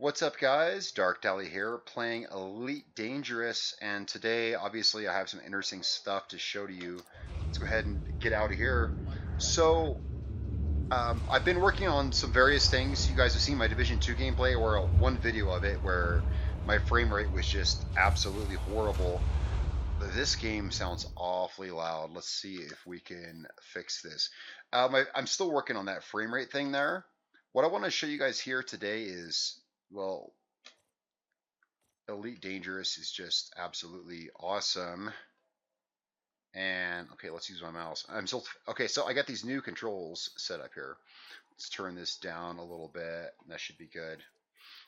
What's up, guys? Dark Dally here, playing Elite Dangerous, and today, obviously, I have some interesting stuff to show to you. Let's go ahead and get out of here. So, I've been working on some various things. You guys have seen my Division 2 gameplay, or one video of it, where my frame rate was just absolutely horrible. This game sounds awfully loud. Let's see if we can fix this. I'm still working on that frame rate thing there. What I want to show you guys here today is, well, Elite Dangerous is just absolutely awesome. And okay, let's use my mouse. Okay, so I got these new controls set up here. Let's turn this down a little bit. That should be good.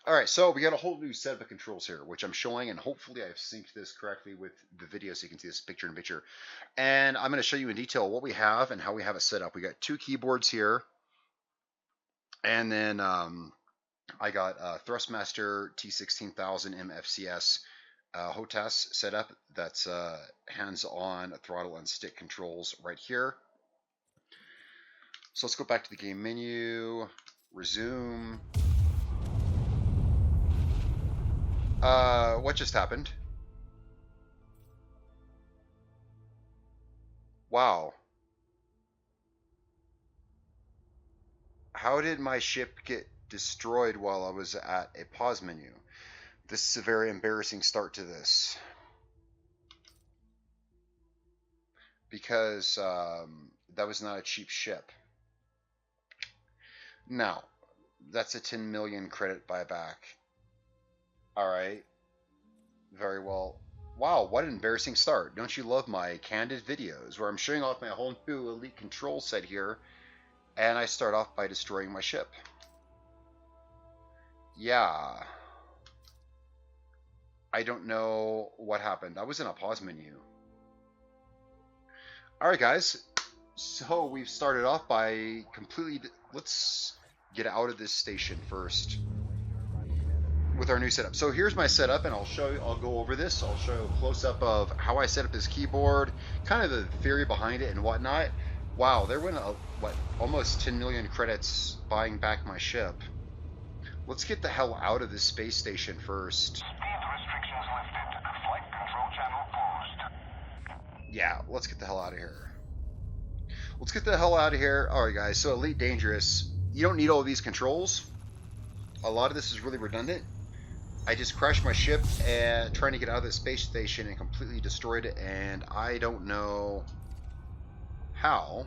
All right, so we got a whole new set of controls here, which I'm showing, and hopefully I've synced this correctly with the video so you can see this picture in picture. And I'm going to show you in detail what we have and how we have it set up. We got two keyboards here, and then I got Thrustmaster T16000 MFCS HOTAS set up. That's hands-on throttle and stick controls right here. So let's go back to the game menu, resume. What just happened? Wow. How did my ship get destroyed while I was at a pause menu? This is a very embarrassing start to this. Because that was not a cheap ship. Now, that's a 10 million credit buyback. Alright. Very well. Wow, what an embarrassing start. Don't you love my candid videos where I'm showing off my whole new Elite Control set here, and I start off by destroying my ship? Yeah. I don't know what happened. I was in a pause menu. Alright, guys. So we've started off by completely... Let's get out of this station first with our new setup. So here's my setup, and I'll go over this. I'll show a close-up of how I set up this keyboard, kind of the theory behind it and whatnot. Wow, there went almost 10 million credits buying back my ship. Let's get the hell out of this space station first. Speed restrictions lifted. Flight control channel closed. Yeah, let's get the hell out of here. Let's get the hell out of here. Alright, guys, so Elite Dangerous, you don't need all of these controls. A lot of this is really redundant. I just crashed my ship and trying to get out of the space station and completely destroyed it, and I don't know how.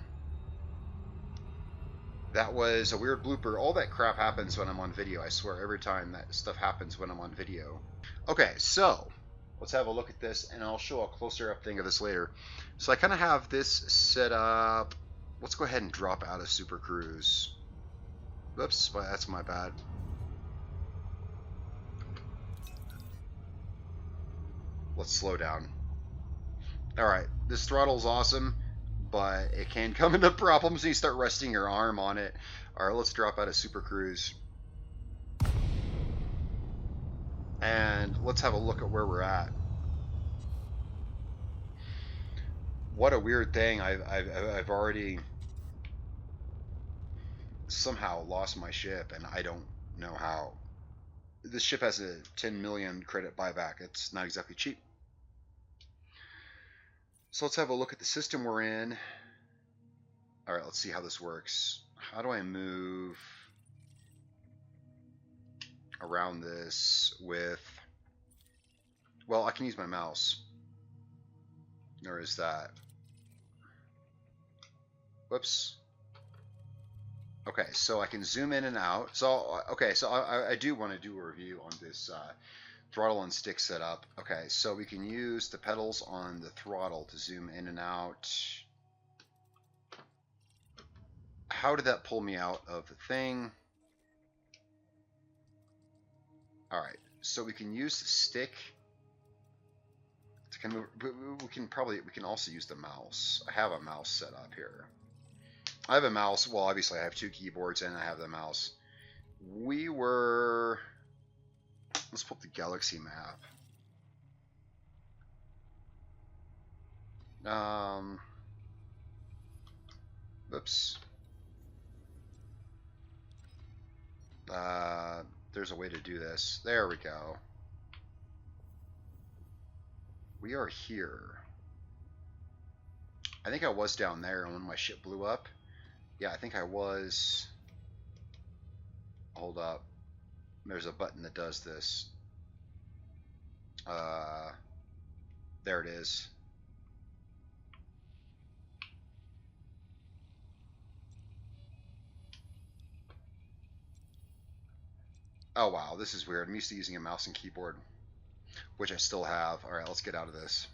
That was a weird blooper. All that crap happens when I'm on video. I swear, every time that stuff happens when I'm on video. Okay, so let's have a look at this, and I'll show a closer up thing of this later. So I kind of have this set up. Let's go ahead and drop out of Super Cruise. Oops, that's my bad. Let's slow down. Alright, this throttle's awesome, but it can come into problems when you start resting your arm on it. Alright, let's drop out of Super Cruise. And let's have a look at where we're at. What a weird thing. I've already somehow lost my ship, and I don't know how. This ship has a 10 million credit buyback. It's not exactly cheap. So let's have a look at the system we're in. Alright, let's see how this works. How do I move around this with... Well, I can use my mouse. Or is that... Whoops. Okay, so I can zoom in and out. So, okay, so I do want to do a review on this throttle and stick setup. Okay, so we can use the pedals on the throttle to zoom in and out. How did that pull me out of the thing? Alright, so we can use the stick to kind of, we can also use the mouse. I have a mouse set up here. I have a mouse. Well, obviously I have two keyboards and I have the mouse. Let's pull up the galaxy map. Oops. there's a way to do this. There we go. We are here. I think I was down there when my ship blew up. Yeah, I think I was. Hold up. There's a button that does this. There it is. Oh wow, this is weird. I'm used to using a mouse and keyboard, which I still have. Alright, let's get out of this.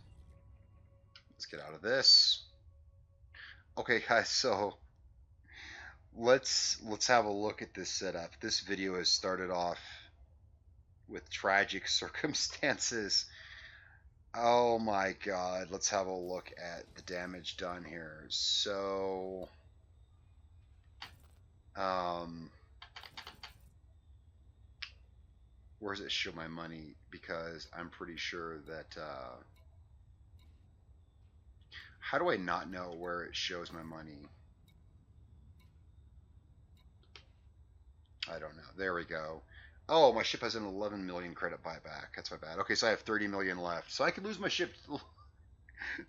Let's get out of this. Okay guys, so let's have a look at this setup. This video has started off with tragic circumstances. Oh my god, let's have a look at the damage done here. So where does it show my money? Because I'm pretty sure that how do I not know where it shows my money? I don't know. There we go. Oh, my ship has an 11 million credit buyback. That's my bad. Okay, so I have 30 million left. So I could lose my ship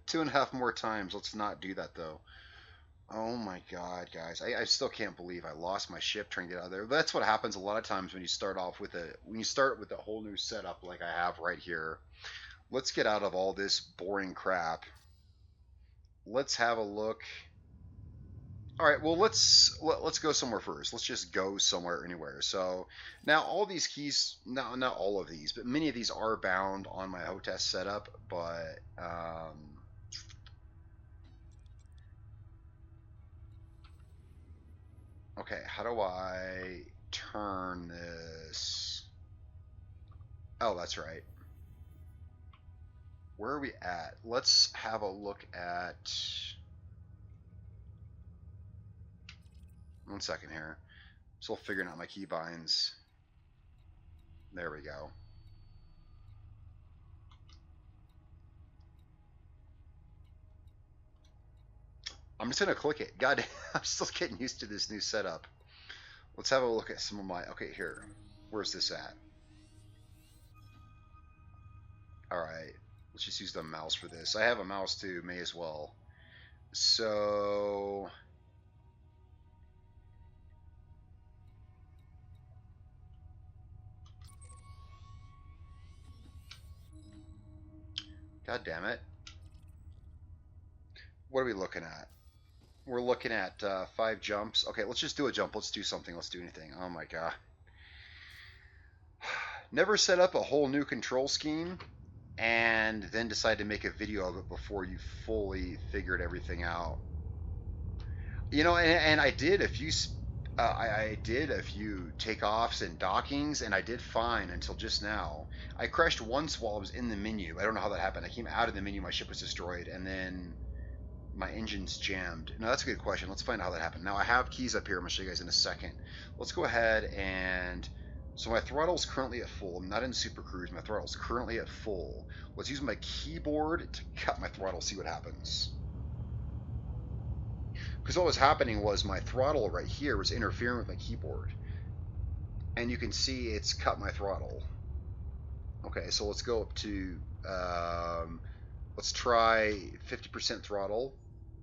2.5 more times. Let's not do that, though. Oh my god, guys. I still can't believe I lost my ship trying to get out of there. That's what happens a lot of times when you start off with a whole new setup like I have right here. Let's get out of all this boring crap. Let's have a look. All right, well let's go somewhere first. Let's just go somewhere, anywhere. So now all these keys, not all of these, but many of these are bound on my hotess setup. But okay, how do I turn this? Oh, that's right. Where are we at? Let's have a look at. One second here. Still figuring out my keybinds. There we go. I'm just gonna click it. God, I'm still getting used to this new setup. Let's have a look at some of my. Okay, here. Where's this at? All right. Let's just use the mouse for this. I have a mouse too. May as well. So. God damn it. What are we looking at? We're looking at 5 jumps. Okay, let's just do a jump. Let's do something. Let's do anything. Oh my god. Never set up a whole new control scheme and then decide to make a video of it before you fully figured everything out. You know, and I did a few I did a few takeoffs and dockings, and I did fine until just now. I crashed once while I was in the menu. I don't know how that happened. I came out of the menu, my ship was destroyed, and then my engine's jammed. Now that's a good question. Let's find out how that happened. Now I have keys up here. I'm gonna show you guys in a second. Let's go ahead and so my throttle's currently at full. I'm not in super cruise. My throttle's currently at full. Let's use my keyboard to cut my throttle. See what happens. Because what was happening was my throttle right here was interfering with my keyboard, and you can see it's cut my throttle. Okay, so let's go up to let's try 50% throttle.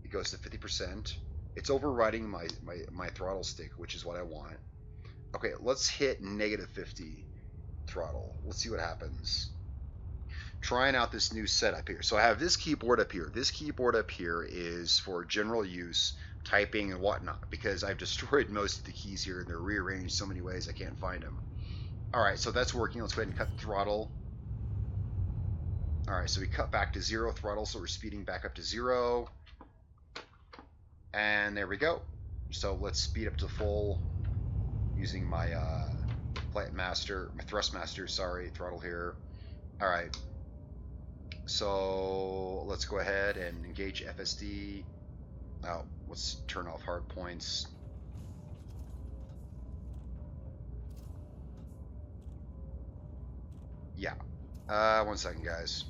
It goes to 50%. It's overriding my throttle stick, which is what I want. Okay, let's hit -50 throttle. Let's see what happens. Trying out this new setup here. So I have this keyboard up here. This keyboard up here is for general use, typing and whatnot, because I've destroyed most of the keys here and they're rearranged so many ways I can't find them. Alright, so that's working. Let's go ahead and cut the throttle. Alright, so we cut back to 0 throttle, so we're speeding back up to 0. And there we go. So let's speed up to full using my thrust master, sorry, throttle here. Alright. So let's go ahead and engage FSD. Now, let's turn off hard points. Yeah. 1 second, guys.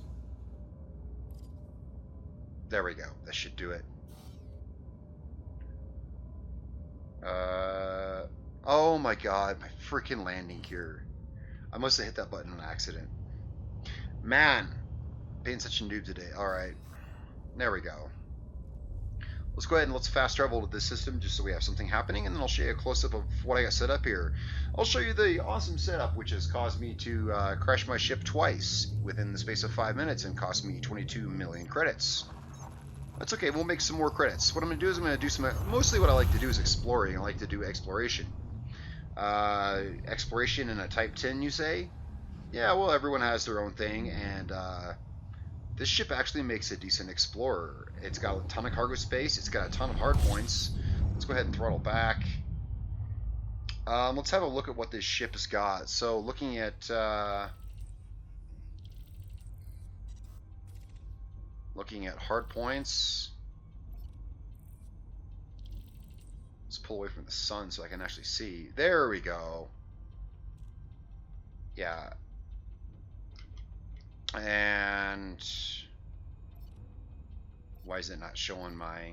There we go. That should do it. Oh my god, my freaking landing gear. I must have hit that button on accident. Man, being such a noob today. Alright, there we go. Let's go ahead and let's fast travel to this system just so we have something happening, and then I'll show you a close-up of what I got set up here. I'll show you the awesome setup, which has caused me to crash my ship twice within the space of 5 minutes and cost me 22 million credits. That's okay, we'll make some more credits. What I'm going to do is I'm going to do some, mostly what I like to do is exploring. I like to do exploration. Exploration in a Type 10, you say? Yeah, well, everyone has their own thing, and this ship actually makes a decent explorer. It's got a ton of cargo space. It's got a ton of hard points. Let's go ahead and throttle back. Let's have a look at what this ship has got. So looking at hard points. Let's pull away from the sun so I can actually see. There we go. Yeah. And why is it not showing my...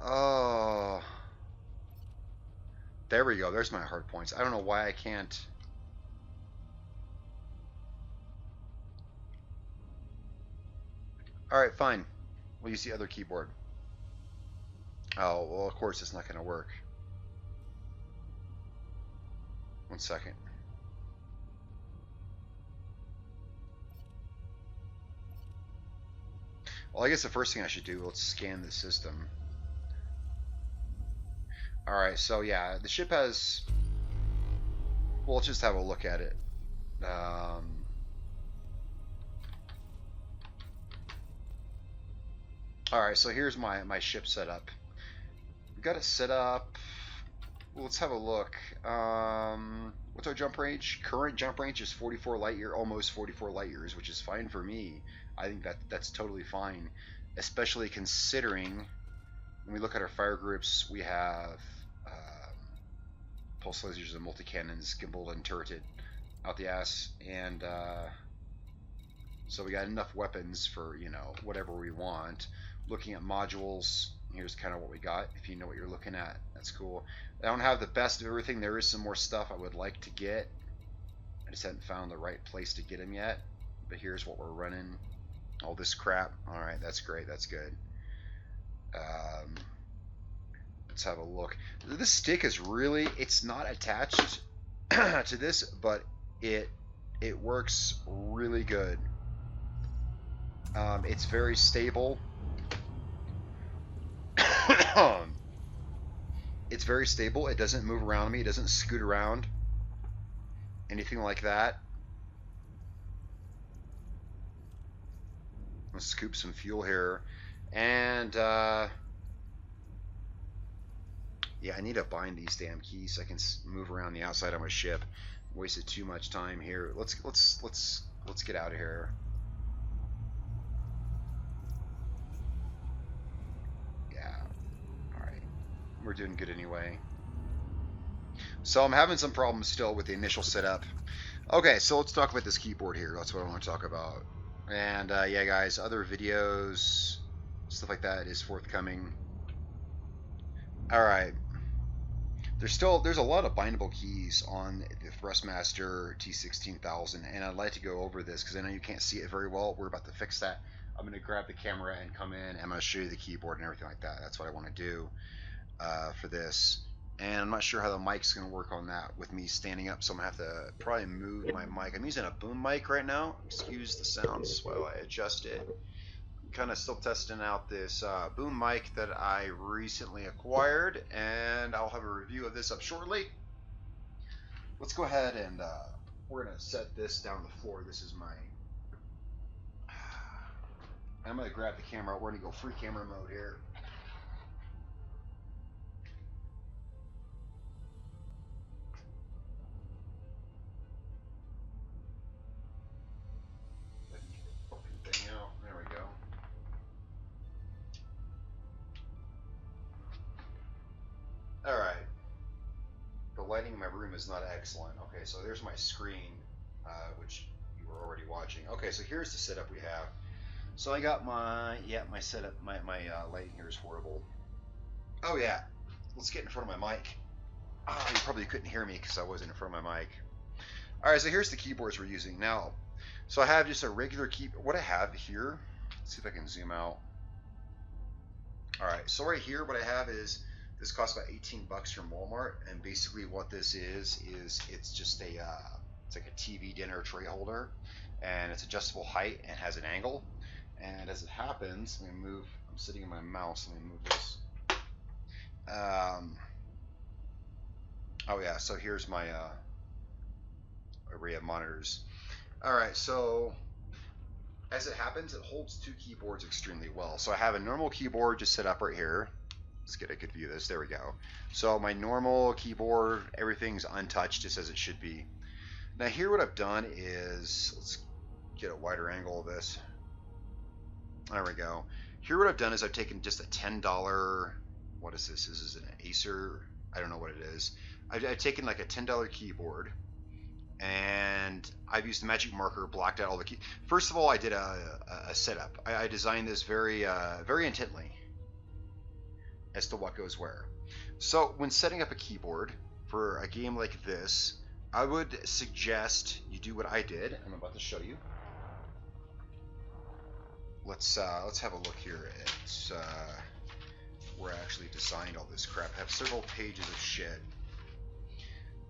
Oh, there we go. There's my hard points. I don't know why I can't. All right, fine. We'll use the other keyboard. Oh, well, of course it's not going to work. 1 second. Well, I guess the first thing I should do, let's scan the system. Alright, so yeah, the ship has... Well, let's just have a look at it. Alright, so here's my ship setup. We've got it set up... Well, let's have a look. What's our jump range? Current jump range is 44 light year, almost 44 light years, which is fine for me. I think that's totally fine, especially considering when we look at our fire groups, we have pulse lasers and multi-cannons, gimbaled and turreted out the ass, and so we got enough weapons for, you know, whatever we want. Looking at modules, here's kind of what we got. If you know what you're looking at, that's cool. I don't have the best of everything. There is some more stuff I would like to get. I just haven't found the right place to get them yet. But here's what we're running. All this crap. All right, that's great. That's good. Let's have a look. This stick is really, it's not attached to this, but it works really good. It's very stable. It's very stable. It doesn't move around me. It doesn't scoot around. Anything like that. Let's scoop some fuel here. And yeah, I need to bind these damn keys so I can move around the outside of my ship. Wasted too much time here. Let's get out of here. Yeah. All right. We're doing good anyway. So I'm having some problems still with the initial setup. Okay, so let's talk about this keyboard here. That's what I want to talk about. And yeah, guys, other videos, stuff like that is forthcoming. All right. There's a lot of bindable keys on the Thrustmaster T16000, and I'd like to go over this because I know you can't see it very well. We're about to fix that. I'm going to grab the camera and come in, and I'm going to show you the keyboard and everything like that. That's what I want to do for this. And I'm not sure how the mic's going to work on that with me standing up, so I'm going to have to probably move my mic. I'm using a boom mic right now. Excuse the sounds while I adjust it. Kind of still testing out this boom mic that I recently acquired, and I'll have a review of this up shortly. Let's go ahead and we're going to set this down on the floor. This is my... I'm going to grab the camera. We're going to go free camera mode here. There we go. Alright. The lighting in my room is not excellent. Okay, so there's my screen, which you we're already watching. Okay, so here's the setup we have. So I got my setup. My lighting here is horrible. Oh yeah, let's get in front of my mic. Oh, you probably couldn't hear me because I wasn't in front of my mic. All right, so here's the keyboards we're using now. So I have just a regular keyboard. What I have here, let's see if I can zoom out. All right, so right here, what I have is, this costs about 18 bucks from Walmart, and basically what this is it's just a it's like a TV dinner tray holder, and it's adjustable height and has an angle. And as it happens, let me move. I'm sitting in my mouse. Let me move this. Oh yeah, so here's my array of monitors. All right, so as it happens, it holds two keyboards extremely well. So I have a normal keyboard just set up right here. Let's get a good view of this. There we go. So my normal keyboard, everything's untouched, just as it should be. Now here what I've done is, let's get a wider angle of this. There we go. Here what I've done is I've taken just a $10, what is this? This is an Acer, I don't know what it is. I've taken like a $10 keyboard, and I've used the magic marker, blocked out all the keys. First of all, I did a setup. I designed this very intently as to what goes where. So when setting up a keyboard for a game like this, I would suggest you do what I did. I'm about to show you. Let's have a look here at where I actually designed all this crap. I have several pages of shit.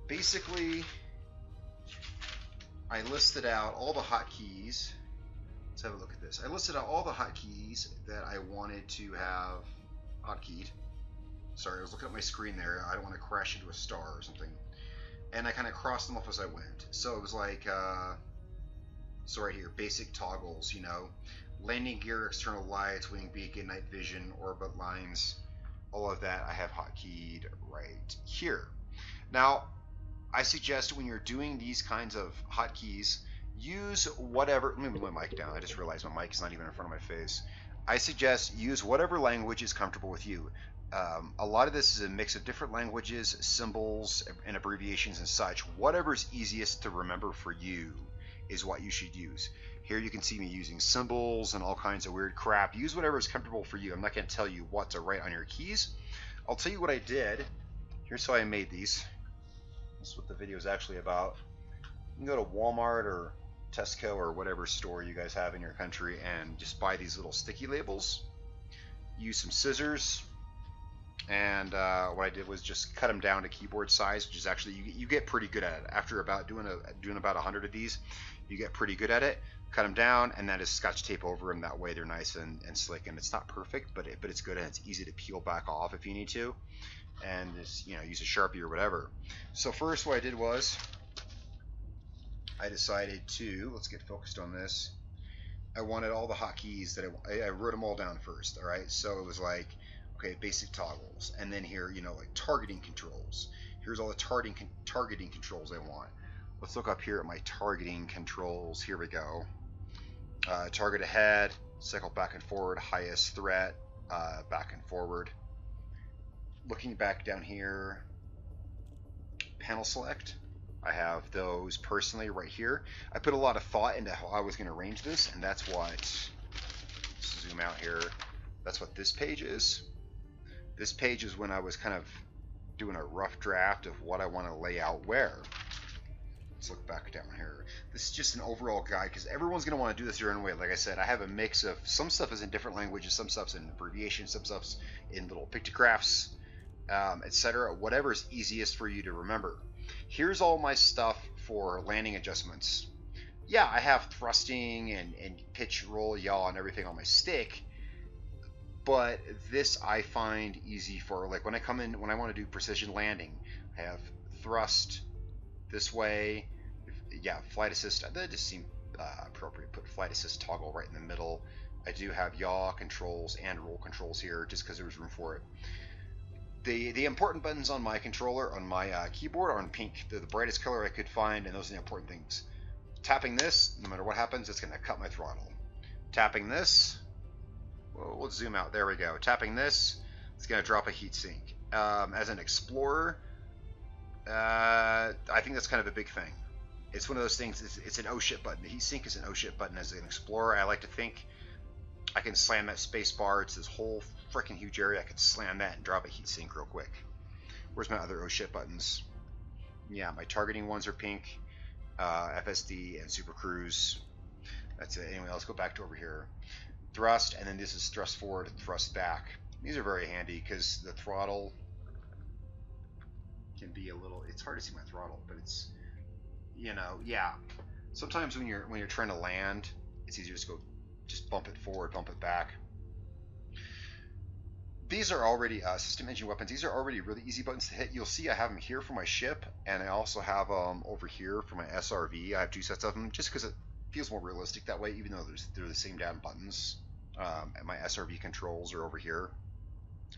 Basically, I listed out all the hotkeys. Let's have a look at this. I listed out all the hotkeys that I wanted to have hotkeyed. Sorry, I was looking at my screen there. I don't want to crash into a star or something. And I kind of crossed them off as I went. So it was like, so right here, basic toggles, you know, landing gear, external lights, wing beacon, night vision, orbit lines, all of that I have hotkeyed right here. Now, I suggest when you're doing these kinds of hotkeys, use whatever. Let me move my mic down. I just realized my mic is not even in front of my face. I suggest use whatever language is comfortable with you. A lot of this is a mix of different languages, symbols, and abbreviations and such. Whatever's easiest to remember for you is what you should use. Here you can see me using symbols and all kinds of weird crap. Use whatever is comfortable for you. I'm not going to tell you what to write on your keys. I'll tell you what I did. Here's how I made these. This is what the video is actually about. You can go to Walmart or Tesco or whatever store you guys have in your country and just buy these little sticky labels. Use some scissors, and what I did was just cut them down to keyboard size, which is actually, you get pretty good at it. After about doing about 100 of these, you get pretty good at it. Cut them down, and that is Scotch tape over them. That way they're nice and slick, and it's not perfect, but it's good, and it's easy to peel back off if you need to. And just, you know, use a Sharpie or whatever. So first what I did was I decided to, let's get focused on this. I wanted all the hotkeys that I wrote them all down first. All right, so it was like, okay, basic toggles, and then here, you know, like targeting controls. Here's all the targeting controls I want. Let's look up here at my targeting controls. Here we go. Target ahead, cycle back and forward, highest threat, back and forward. Looking back down here, panel select. I have those personally right here. I put a lot of thought into how I was going to arrange this, and that's what, let's zoom out here, that's what this page is. This page is when I was kind of doing a rough draft of what I want to lay out where. Let's look back down here. This is just an overall guide because everyone's going to want to do this their own way. Like I said, I have a mix of, some stuff is in different languages, some stuff's in abbreviations, some stuff's in little pictographs, etc. Whatever is easiest for you to remember. Here's all my stuff for landing adjustments. Yeah, I have thrusting and pitch, roll, yaw, and everything on my stick, but this I find easy for, like when I come in, when I want to do precision landing, I have thrust this way. Yeah, flight assist, that just seemed appropriate. Put flight assist toggle right in the middle. I do have yaw controls and roll controls here just because there was room for it. The important buttons on my controller, on my keyboard, are in pink. They're the brightest color I could find, and those are the important things. Tapping this, no matter what happens, it's going to cut my throttle. Tapping this, well, we'll zoom out. There we go. Tapping this, it's going to drop a heat sink. As an explorer, I think that's kind of a big thing. It's one of those things. It's an oh shit button. The heatsink is an oh shit button. As an explorer, I like to think I can slam that space bar. It's this whole freaking huge area. I can slam that and drop a heatsink real quick. Where's my other oh shit buttons? Yeah, my targeting ones are pink, FSD and Super Cruise. That's it. Anyway, let's go back to over here. Thrust, and then this is thrust forward and thrust back. These are very handy because the throttle can be a little. It's hard to see my throttle, but it's, you know, yeah. Sometimes when you're trying to land, it's easier to just bump it forward, bump it back. These are already system engine weapons. These are already really easy buttons to hit. You'll see I have them here for my ship, and I also have them over here for my SRV. I have 2 sets of them just because it feels more realistic that way, even though they're the same damn buttons. And my SRV controls are over here.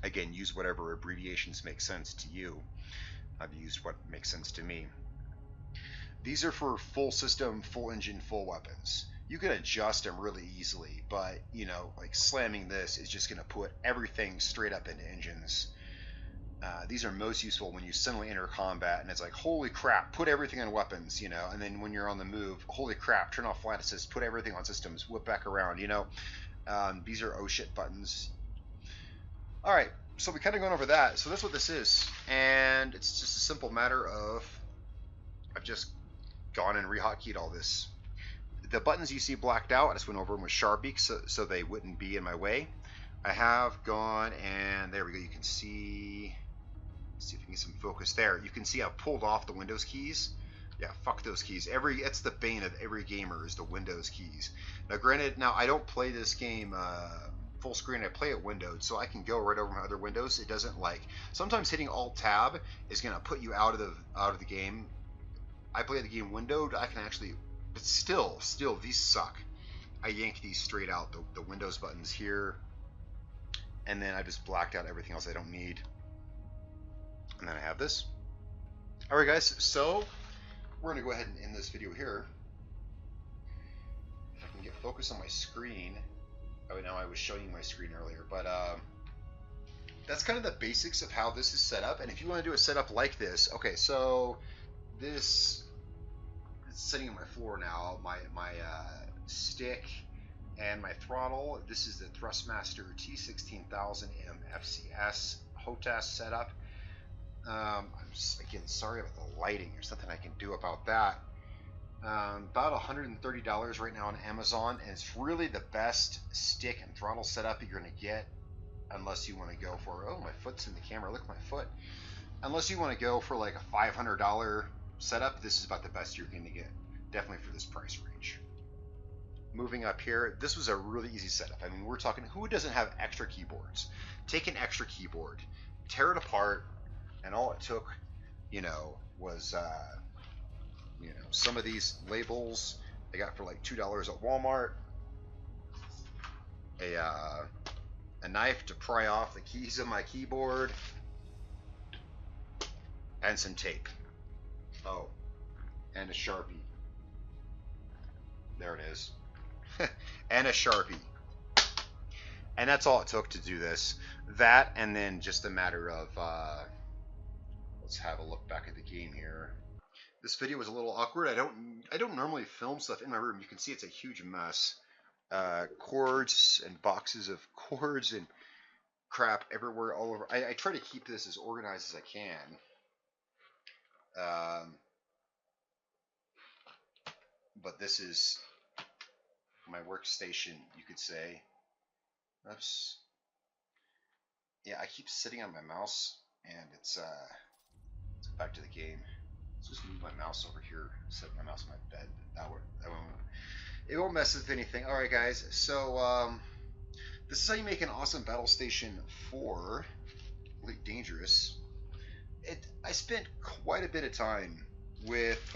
Again, use whatever abbreviations make sense to you. I've used what makes sense to me. These are for full system, full engine, full weapons. You can adjust them really easily, but you know, like slamming this is just going to put everything straight up into engines. These are most useful when you suddenly enter combat and it's like, holy crap, put everything on weapons, you know, and then when you're on the move, holy crap, turn off flight assist, put everything on systems, whip back around, you know. These are oh shit buttons. Alright, so we kind of gone over that. So that's what this is, and it's just a simple matter of I've just gone and re-hotkeyed all this. The buttons you see blacked out, I just went over them with Sharpie so they wouldn't be in my way. I have gone and there we go. You can see. Let's see if we can get some focus there. You can see I've pulled off the Windows keys. Yeah, fuck those keys. It's the bane of every gamer is the Windows keys. Now, granted, I don't play this game full screen. I play it windowed, so I can go right over my other windows. It doesn't like sometimes hitting Alt Tab is gonna put you out of the game. I play the game windowed. I can actually. But still, these suck. I yanked these straight out, the Windows buttons here, and then I just blacked out everything else I don't need. And then I have this. Alright guys, so we're going to go ahead and end this video here. If I can get focus on my screen. Oh, now I was showing you my screen earlier, but that's kind of the basics of how this is set up. And if you want to do a setup like this, okay, so this... It's sitting on my floor now. My stick and my throttle. This is the Thrustmaster T16000M FCS HOTAS setup. I'm just, again, sorry about the lighting. There's nothing I can do about that. About $130 right now on Amazon, and it's really the best stick and throttle setup you're going to get, unless you want to go for. Oh, my foot's in the camera. Look at my foot. Unless you want to go for like a $500 setup, this is about the best you're going to get, definitely for this price range. Moving up here, this was a really easy setup. I mean, we're talking, who doesn't have extra keyboards? Take an extra keyboard, tear it apart, and all it took, you know, was, you know, some of these labels I got for like $2 at Walmart, a knife to pry off the keys of my keyboard, and some tape. Oh, and a Sharpie. There it is. And a Sharpie. And that's all it took to do this. That, and then just a matter of, let's have a look back at the game here. This video was a little awkward. I don't normally film stuff in my room. You can see it's a huge mess. Cords and boxes of cords and crap everywhere, all over. I try to keep this as organized as I can. But this is my workstation, you could say. Oops. Yeah, I keep sitting on my mouse, and it's let's go back to the game. Let's just move my mouse over here, set my mouse on my bed. It won't mess with anything. All right, guys. So this is how you make an awesome battle station for Elite Dangerous. I spent quite a bit of time with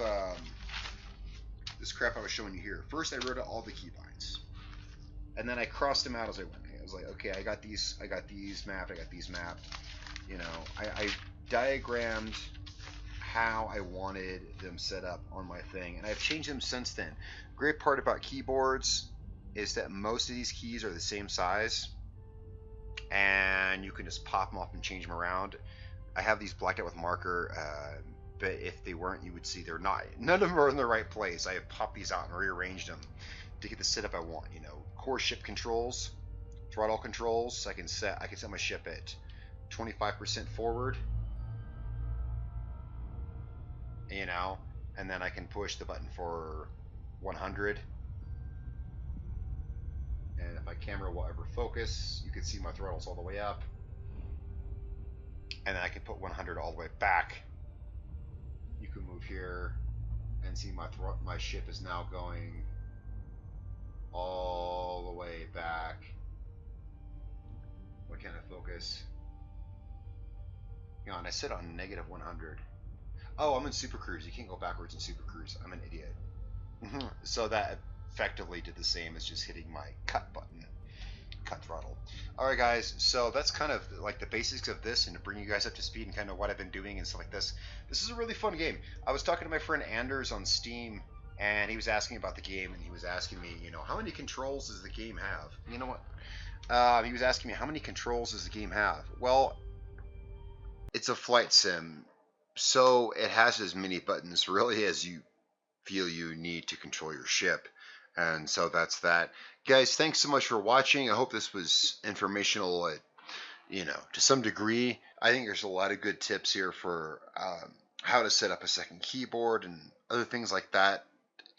this crap I was showing you here. First, I wrote out all the keybinds, and then I crossed them out as I went. I was like, okay, I got these mapped. I got these mapped. You know, I diagrammed how I wanted them set up on my thing, and I've changed them since then. Great part about keyboards is that most of these keys are the same size, and you can just pop them off and change them around. I have these blacked out with marker. but if they weren't, you would see they're not. None of them are in the right place. I have popped these out and rearranged them to get the setup I want. You know, core ship controls, throttle controls. I can set my ship at 25% forward, you know, and then I can push the button for 100. And if my camera will ever focus, you can see my throttle's all the way up. And then I can put 100 all the way back. You can move here and see my ship is now going all the way back. Why can't I focus? Hang on, I sit on negative 100. Oh, I'm in Super Cruise. You can't go backwards in Super Cruise. I'm an idiot. So that effectively did the same as just hitting my cut button, cut throttle. Alright guys, so that's kind of like the basics of this, and to bring you guys up to speed and kind of what I've been doing and stuff like this. This is a really fun game. I was talking to my friend Anders on Steam, and he was asking about the game, and he was asking me, you know, how many controls does the game have? You know what? He was asking me, how many controls does the game have? Well, it's a flight sim, so it has as many buttons really as you feel you need to control your ship. And so that's that. Guys, thanks so much for watching. I hope this was informational, you know, to some degree. I think there's a lot of good tips here for how to set up a second keyboard and other things like that.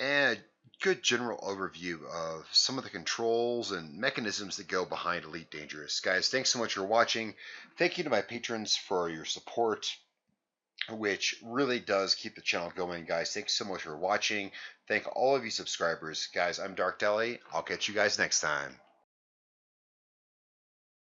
And a good general overview of some of the controls and mechanisms that go behind Elite Dangerous. Guys, thanks so much for watching. Thank you to my patrons for your support, which really does keep the channel going, guys. Thanks so much for watching. Thank all of you subscribers. Guys, I'm Dark Deli. I'll catch you guys next time.